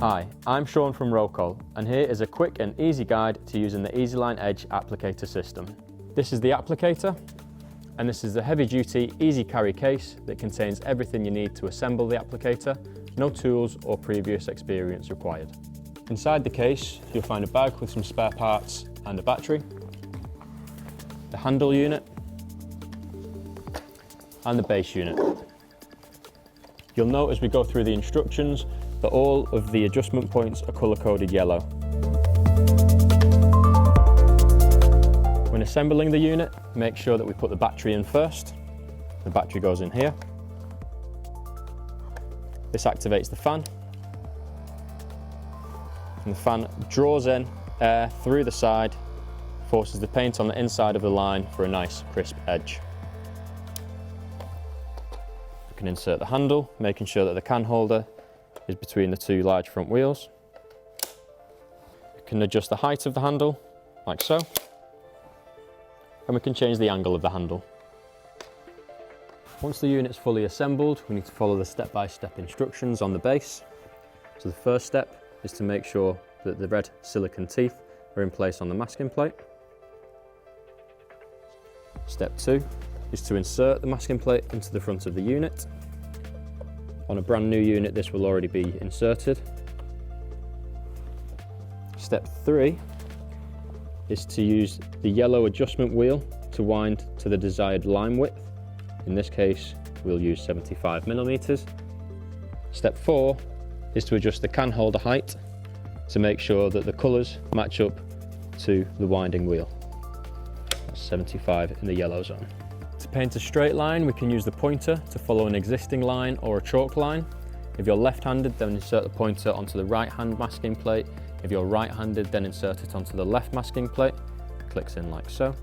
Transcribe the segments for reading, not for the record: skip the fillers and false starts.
Hi, I'm Sean from ROCOL, and here is a quick and easy guide to using the Easyline Edge applicator system. This is the applicator, and this is the heavy-duty, easy carry case that contains everything you need to assemble the applicator, no tools or previous experience required. Inside the case, you'll find a bag with some spare parts and a battery, the handle unit, and the base unit. You'll note as we go through the instructions that all of the adjustment points are colour-coded yellow. When assembling the unit, make sure that we put the battery in first. The battery goes in here. This activates the fan. And the fan draws in air through the side, forces the paint on the inside of the line for a nice crisp edge. We can insert the handle, making sure that the can holder is between the two large front wheels. We can adjust the height of the handle, like so, and we can change the angle of the handle. Once the unit's fully assembled, we need to follow the step-by-step instructions on the base. So the first step is to make sure that the red silicone teeth are in place on the masking plate. Step 2 is to insert the masking plate into the front of the unit. On a brand new unit, this will already be inserted. Step 3 is to use the yellow adjustment wheel to wind to the desired line width. In this case, we'll use 75mm. Step 4 is to adjust the can holder height to make sure that the colours match up to the winding wheel. That's 75 in the yellow zone. To paint a straight line, we can use the pointer to follow an existing line or a chalk line. If you're left-handed, then insert the pointer onto the right-hand masking plate. If you're right-handed, then insert it onto the left masking plate. It clicks in like so.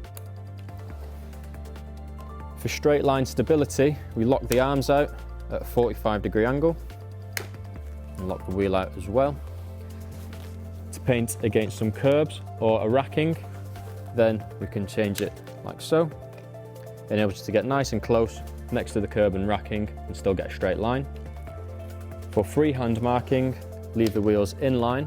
For straight line stability, we lock the arms out at a 45-degree angle and lock the wheel out as well. To paint against some curbs or a racking, then we can change it like so. Enables you to get nice and close next to the curb and racking and still get a straight line. For freehand marking, leave the wheels in line.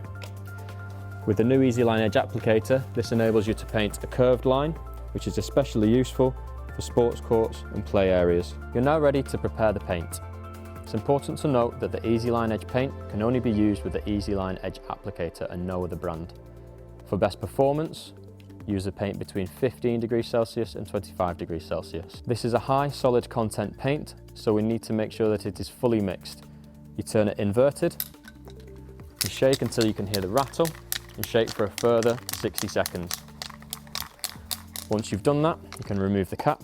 With the new Easyline Edge applicator, this enables you to paint a curved line, which is especially useful for sports courts and play areas. You're now ready to prepare the paint. It's important to note that the Easyline Edge paint can only be used with the Easyline Edge applicator and no other brand. For best performance, use the paint between 15 degrees Celsius and 25 degrees Celsius. This is a high solid content paint, so we need to make sure that it is fully mixed. You turn it inverted, you shake until you can hear the rattle, and shake for a further 60 seconds. Once you've done that, you can remove the cap.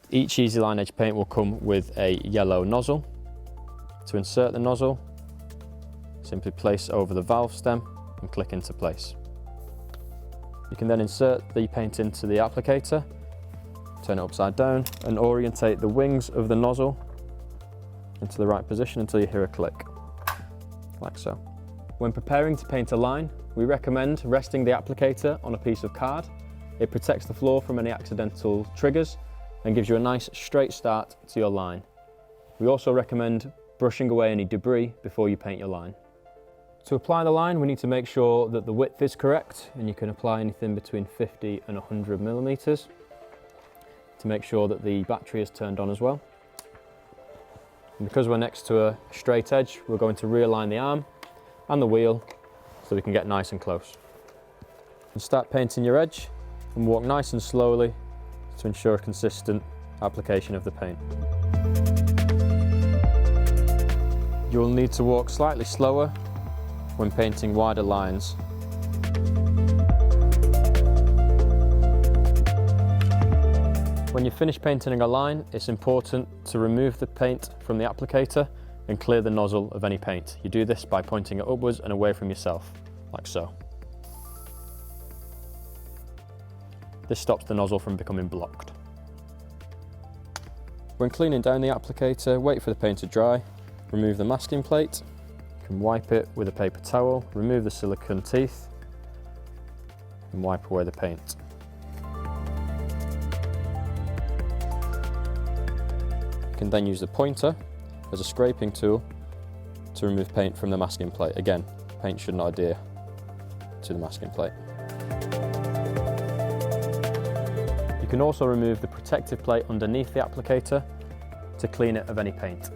Each Easyline Edge paint will come with a yellow nozzle. To insert the nozzle, simply place over the valve stem and click into place. You can then insert the paint into the applicator, turn it upside down and orientate the wings of the nozzle into the right position until you hear a click, like so. When preparing to paint a line, we recommend resting the applicator on a piece of card. It protects the floor from any accidental triggers and gives you a nice straight start to your line. We also recommend brushing away any debris before you paint your line. To apply the line, we need to make sure that the width is correct, and you can apply anything between 50 and 100mm to make sure that the battery is turned on as well. And because we're next to a straight edge, we're going to realign the arm and the wheel so we can get nice and close. And start painting your edge and walk nice and slowly to ensure a consistent application of the paint. You will need to walk slightly slower when painting wider lines. When you finish painting a line, it's important to remove the paint from the applicator and clear the nozzle of any paint. You do this by pointing it upwards and away from yourself, like so. This stops the nozzle from becoming blocked. When cleaning down the applicator, wait for the paint to dry, remove the masking plate. You can wipe it with a paper towel, remove the silicone teeth, and wipe away the paint. You can then use the pointer as a scraping tool to remove paint from the masking plate. Again, paint should not adhere to the masking plate. You can also remove the protective plate underneath the applicator to clean it of any paint.